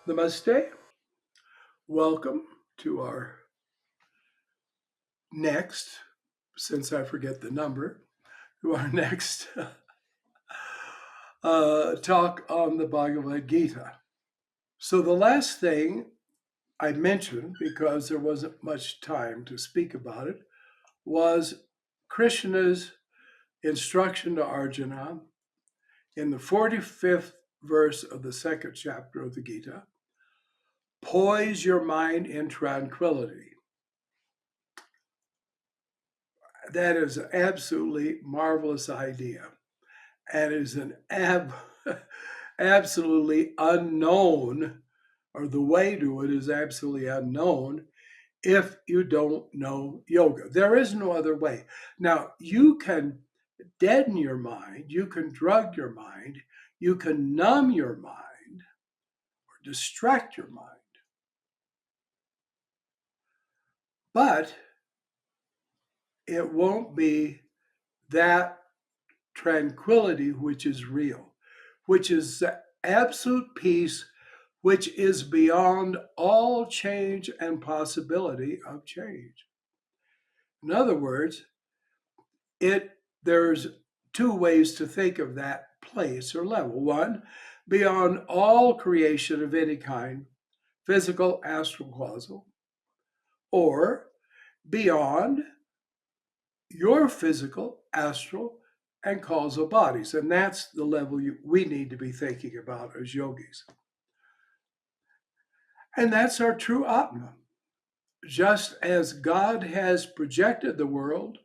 Namaste. Welcome to our next, since I forget the number, to our next talk on the Bhagavad Gita. So, the last thing I mentioned, because there wasn't much time to speak about it, was Krishna's instruction to Arjuna in the 45th verse of the second chapter of the Gita: poise your mind in tranquility. That is an absolutely marvelous idea, and is an absolutely unknown, or the way to it is absolutely unknown if you don't know yoga. There is no other way. Now, you can deaden your mind, you can drug your mind, you can numb your mind, or distract your mind. But it won't be that tranquility which is real, which is the absolute peace which is beyond all change and possibility of change. In other words, there's two ways to think of that place or level. One, beyond all creation of any kind, physical, astral, causal, or beyond your physical, astral, and causal bodies. And that's the level we need to be thinking about as yogis. And that's our true Atma. Just as God has projected the world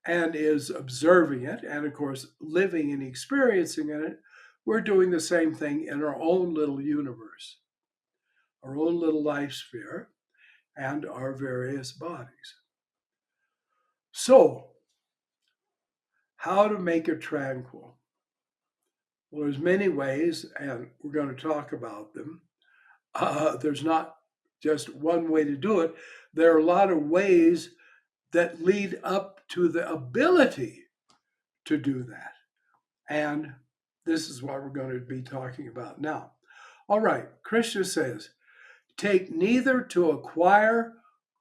and is observing it, and of course, living and experiencing in it, we're doing the same thing in our own little universe, our own little life sphere, and our various bodies. So, how to make it tranquil? Well, there's many ways, and we're going to talk about them. There's not just one way to do it. There are a lot of ways that lead up to the ability to do that. And this is what we're going to be talking about now. All right, Krishna says, take neither to acquire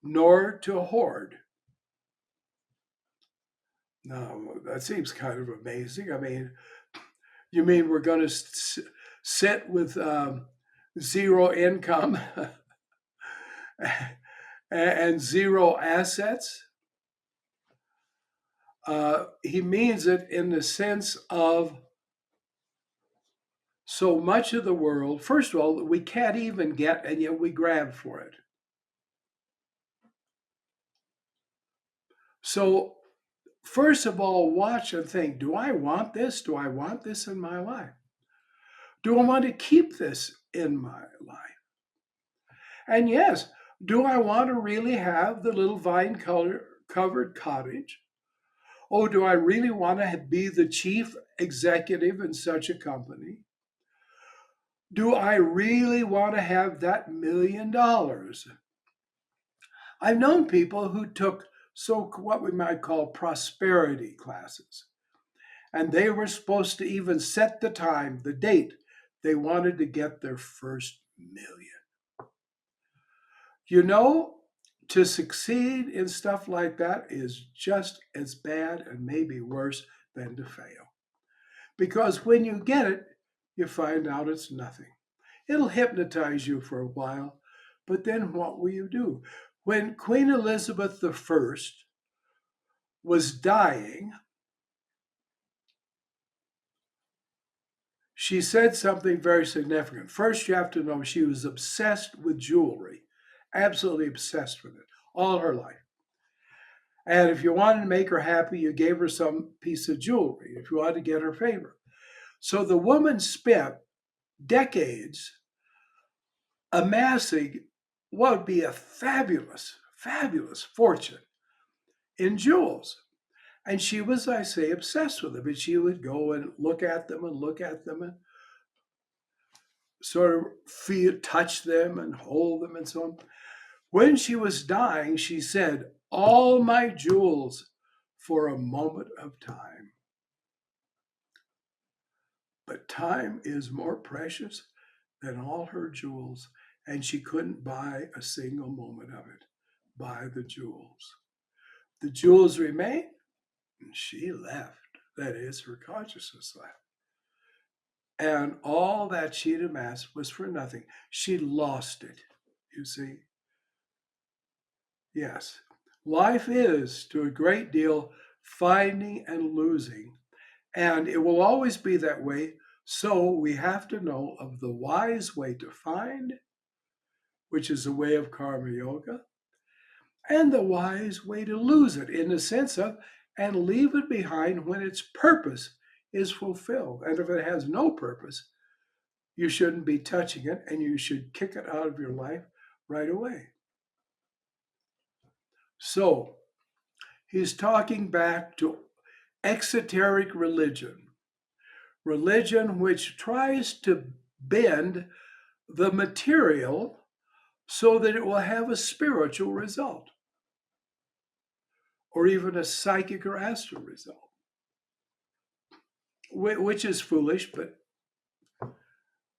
nor to hoard. Now, that seems kind of amazing. I mean, you mean we're going to sit with zero income and zero assets? He means it in the sense of so much of the world, first of all, we can't even get, and yet we grab for it. So, first of all, watch and think, do I want this? Do I want this in my life? Do I want to keep this in my life? And yes, do I want to really have the little vine covered cottage? Oh, do I really want to be the chief executive in such a company? Do I really want to have that $1 million? I've known people who took what we might call prosperity classes, and they were supposed to even set the time, the date they wanted to get their first million. You know, to succeed in stuff like that is just as bad and maybe worse than to fail. Because when you get it, you find out it's nothing. It'll hypnotize you for a while, but then what will you do? When Queen Elizabeth I was dying, she said something very significant. First, you have to know she was obsessed with jewelry, absolutely obsessed with it all her life. And if you wanted to make her happy, you gave her some piece of jewelry if you wanted to get her favor. So the woman spent decades amassing what would be a fabulous, fabulous fortune in jewels. And she was, I say, obsessed with them. And she would go and look at them and sort of touch them and hold them and so on. When she was dying, she said, all my jewels for a moment of time. But time is more precious than all her jewels, and she couldn't buy a single moment of it. Buy the jewels. The jewels remained, and she left. That is, her consciousness left. And all that she'd amassed was for nothing. She lost it, you see. Yes, life is, to a great deal, finding and losing. And it will always be that way. So we have to know of the wise way to find, which is the way of karma yoga, and the wise way to lose it in the sense of and leave it behind when its purpose is fulfilled. And if it has no purpose, you shouldn't be touching it and you should kick it out of your life right away. So he's talking back to exoteric religion, religion which tries to bend the material so that it will have a spiritual result or even a psychic or astral result, which is foolish, but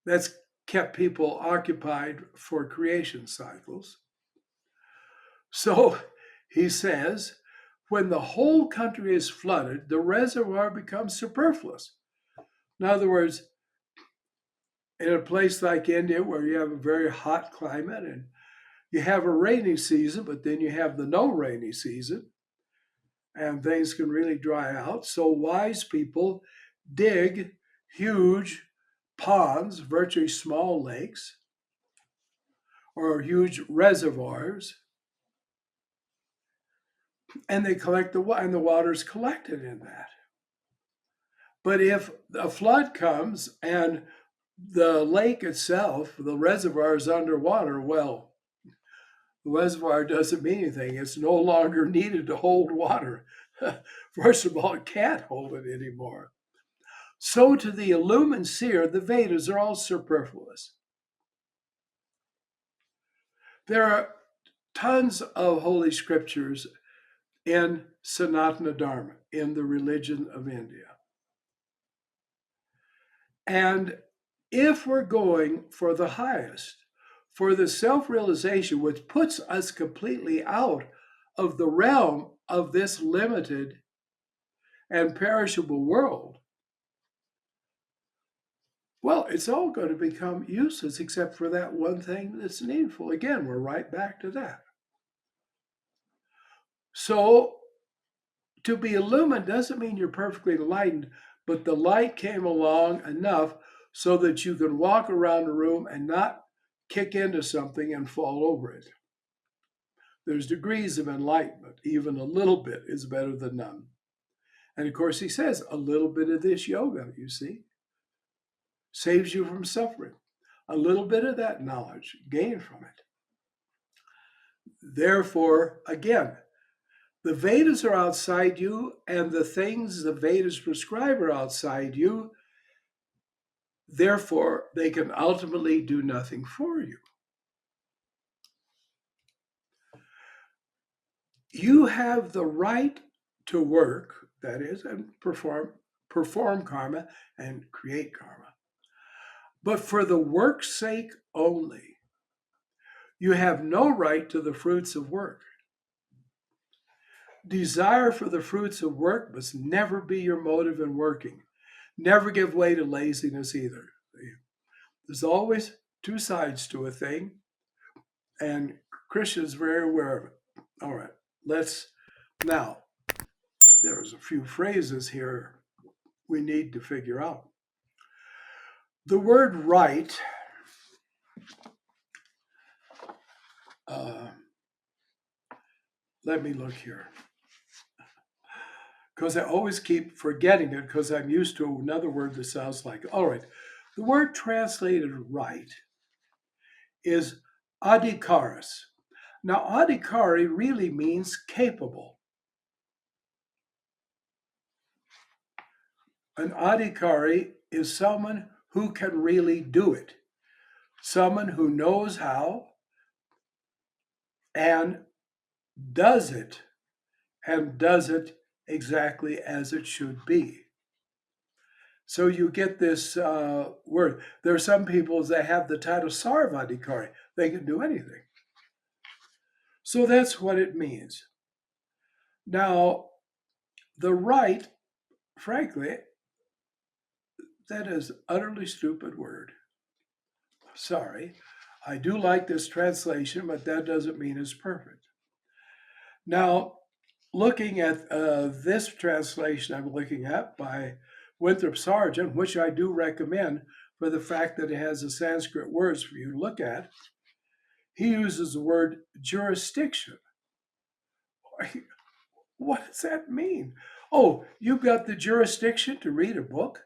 that's kept people occupied for creation cycles. So he says, when the whole country is flooded, the reservoir becomes superfluous. In other words, in a place like India where you have a very hot climate and you have a rainy season, but then you have the no rainy season, and things can really dry out. So wise people dig huge ponds, virtually small lakes, or huge reservoirs, and they collect and the water is collected in that. But if a flood comes and the lake itself, the reservoir is underwater, well, the reservoir doesn't mean anything. It's no longer needed to hold water. First of all, it can't hold it anymore. So to the illumined seer, the Vedas are all superfluous. There are tons of holy scriptures in Sanatana Dharma, in the religion of India. And if we're going for the highest, for the self-realization which puts us completely out of the realm of this limited and perishable world, well, it's all going to become useless except for that one thing that's needful. Again, we're right back to that. So to be illumined doesn't mean you're perfectly enlightened, but the light came along enough so that you can walk around the room and not kick into something and fall over it. There's degrees of enlightenment. Even a little bit is better than none. And of course, he says a little bit of this yoga, you see, saves you from suffering. A little bit of that knowledge, gain from it. Therefore, again, the Vedas are outside you, and the things the Vedas prescribe are outside you. Therefore, they can ultimately do nothing for you. You have the right to work, that is, and perform karma and create karma. But for the work's sake only, you have no right to the fruits of work. Desire for the fruits of work must never be your motive in working. Never give way to laziness either. There's always two sides to a thing, and Krishna is very aware of it. All right, now, there's a few phrases here we need to figure out. The word right, let me look here, because I always keep forgetting it because I'm used to another word that sounds like, all right, the word translated right is adhikaras. Now, adhikari really means capable. An adhikari is someone who can really do it, someone who knows how and does it, and does it exactly as it should be. So you get this word. There are some people that have the title Sarvadikari. They can do anything. So that's what it means. Now, the right, frankly, that is utterly stupid word. Sorry. I do like this translation, but that doesn't mean it's perfect. Now, looking at this translation I'm looking at by Winthrop Sargent, which I do recommend for the fact that it has the Sanskrit words for you to look at, he uses the word jurisdiction. What does that mean? Oh, you've got the jurisdiction to read a book?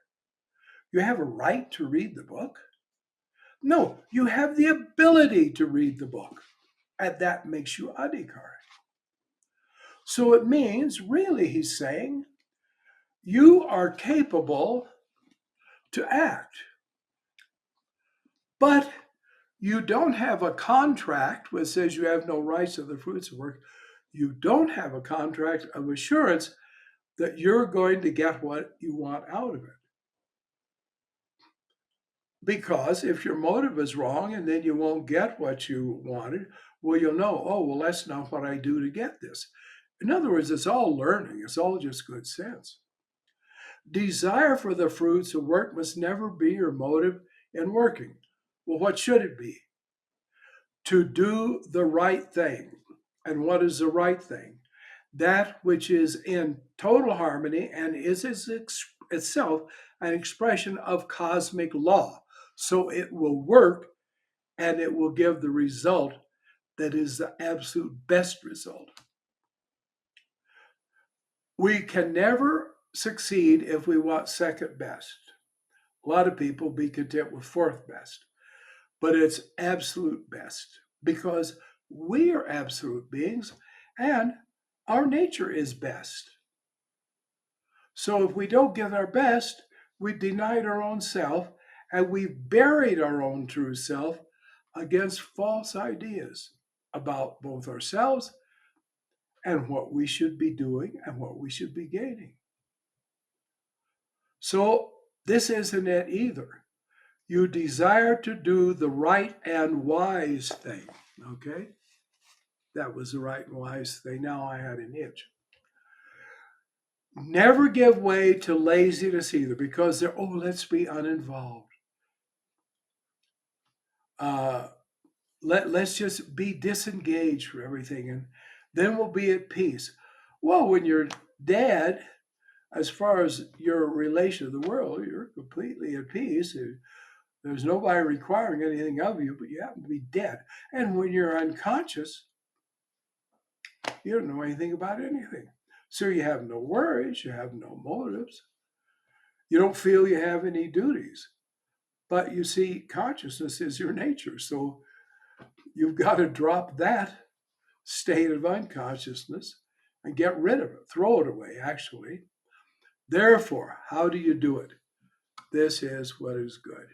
You have a right to read the book? No, you have the ability to read the book, and that makes you adhikari. So it means, really, he's saying, you are capable to act, but you don't have a contract which says you have no rights of the fruits of work. You don't have a contract of assurance that you're going to get what you want out of it. Because if your motive is wrong and then you won't get what you wanted, well, you'll know, oh, well, that's not what I do to get this. In other words, it's all learning, it's all just good sense. Desire for the fruits of work must never be your motive in working. Well, what should it be? To do the right thing. And what is the right thing? That which is in total harmony and is itself an expression of cosmic law. So it will work and it will give the result that is the absolute best result. We can never succeed if we want second best. A lot of people be content with fourth best, but it's absolute best because we are absolute beings and our nature is best. So if we don't give our best, we denied our own self and we've buried our own true self against false ideas about both ourselves and what we should be doing and what we should be gaining. So this isn't it either. You desire to do the right and wise thing. Okay? That was the right and wise thing. Now I had an itch. Never give way to laziness either, because they're, oh, let's be uninvolved. Let's just be disengaged from everything and then we'll be at peace. Well, when you're dead, as far as your relation to the world, you're completely at peace. There's nobody requiring anything of you, but you happen to be dead. And when you're unconscious, you don't know anything about anything. So you have no worries, you have no motives. You don't feel you have any duties. But you see, consciousness is your nature. So you've got to drop that state of unconsciousness and get rid of it, throw it away, actually. Therefore, how do you do it? This is what is good.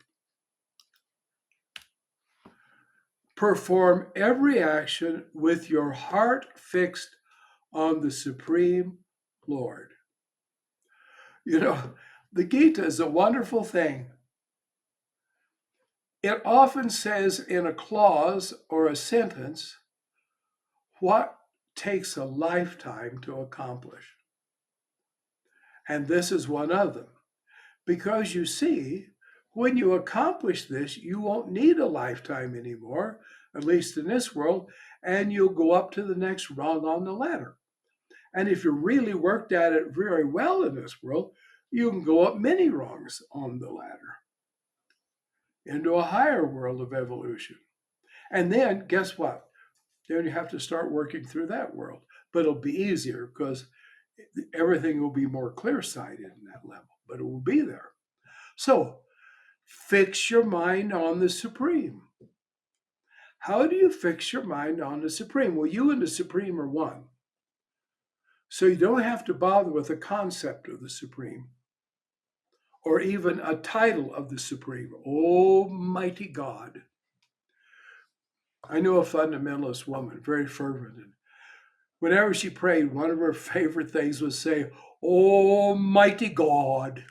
Perform every action with your heart fixed on the Supreme Lord. You know, the Gita is a wonderful thing. It often says in a clause or a sentence what takes a lifetime to accomplish. And this is one of them. Because you see, when you accomplish this, you won't need a lifetime anymore, at least in this world, and you'll go up to the next rung on the ladder. And if you really worked at it very well in this world, you can go up many rungs on the ladder into a higher world of evolution. And then, guess what? Then you have to start working through that world. But it'll be easier because everything will be more clear-sighted in that level, but it will be there. So, fix your mind on the Supreme. How do you fix your mind on the Supreme? Well, you and the Supreme are one. So you don't have to bother with the concept of the Supreme or even a title of the Supreme, Almighty God. I know a fundamentalist woman, very fervent, and whenever she prayed, one of her favorite things was say, Almighty God.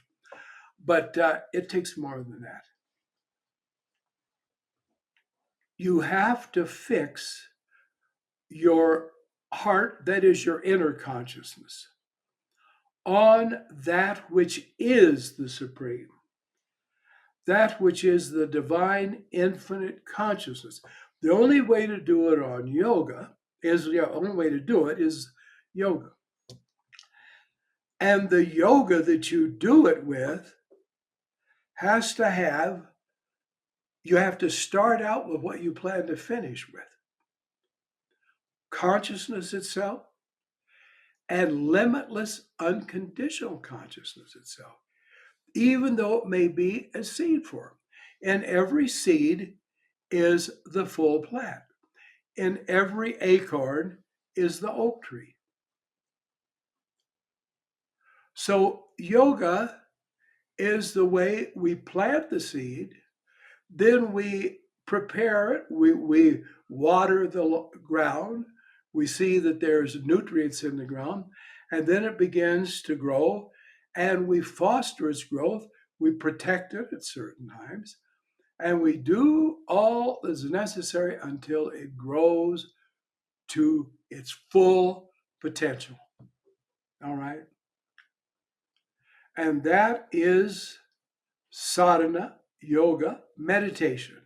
But it takes more than that. You have to fix your heart, that is your inner consciousness, on that which is the supreme, that which is the divine infinite consciousness. The only way to do it on yoga is the only way to do it is yoga. And the yoga that you do it with has to have, you have to start out with what you plan to finish with. Consciousness itself and limitless unconditional consciousness itself, even though it may be a seed form. And every seed is the full plant. In every acorn is the oak tree. So yoga is the way we plant the seed, then we prepare it, we water the ground, we see that there's nutrients in the ground, and then it begins to grow, and we foster its growth, we protect it at certain times, and we do all that's necessary until it grows to its full potential. All right? And that is sadhana, yoga, meditation.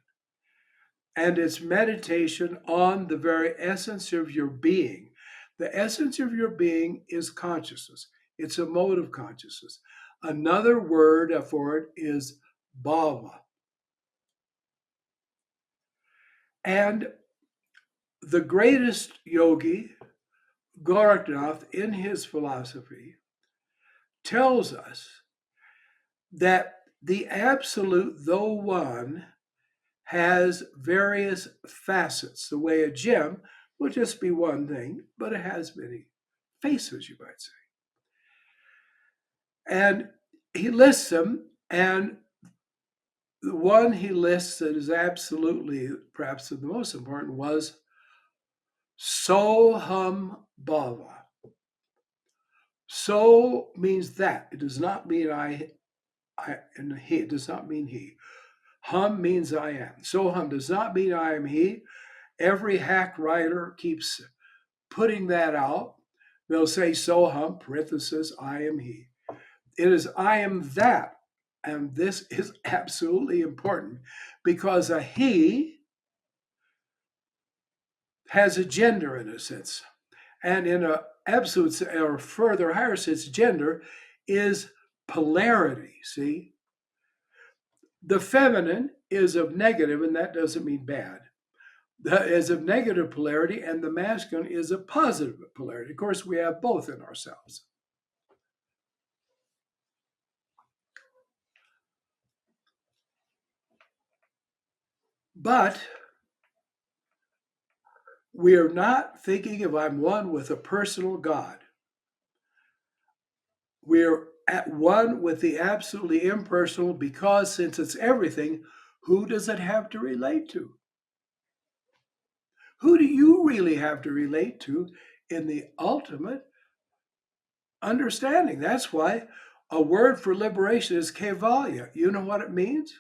And it's meditation on the very essence of your being. The essence of your being is consciousness. It's a mode of consciousness. Another word for it is bhava. And the greatest yogi, Goraknath, in his philosophy, tells us that the absolute, though one, has various facets. The way a gem will just be one thing, but it has many faces, you might say. And he lists them, and the one he lists that is absolutely perhaps the most important was Soham Bhava. So means that. It does not mean I and he. It does not mean he. Hum means I am. Soham does not mean I am he. Every hack writer keeps putting that out. They'll say Soham, parenthesis, I am he. It is I am that. And this is absolutely important because a he has a gender in a sense. And in an absolute or further higher sense, gender is polarity, see? The feminine is of negative, and that doesn't mean bad. Is of negative polarity, and the masculine is of positive polarity. Of course, we have both in ourselves. But we are not thinking of I'm one with a personal God. We're at one with the absolutely impersonal because since it's everything, who does it have to relate to? Who do you really have to relate to in the ultimate understanding? That's why a word for liberation is kevalya. You know what it means?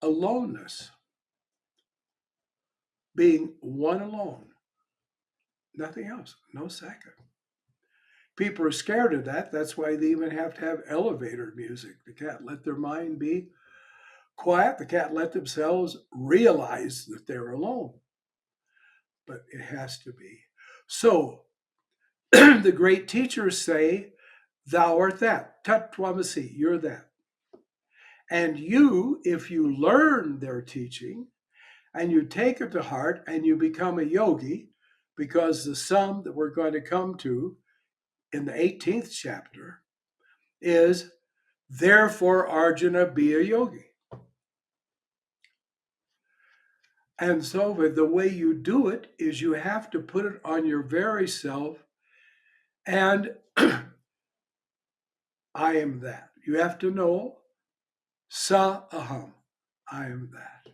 Aloneness. Being one alone. Nothing else. No second. People are scared of that. That's why they even have to have elevator music. They can't let their mind be quiet. They can't let themselves realize that they're alone. But it has to be. So the great teachers say, thou art that. Tatvamasi, you're that. And you, if you learn their teaching and you take it to heart and you become a yogi, because the sum that we're going to come to in the 18th chapter is, therefore, Arjuna, be a yogi. And so the way you do it is you have to put it on your very self and I am that. You have to know sa aham, I am that.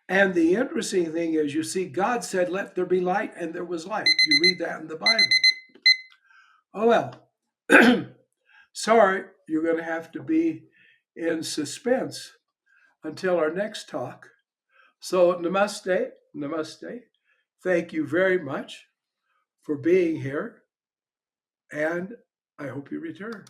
And the interesting thing is, you see, God said, let there be light, and there was light. You read that in the Bible. Oh, well, sorry, you're going to have to be in suspense until our next talk. So, namaste, namaste. Thank you very much for being here, and I hope you return.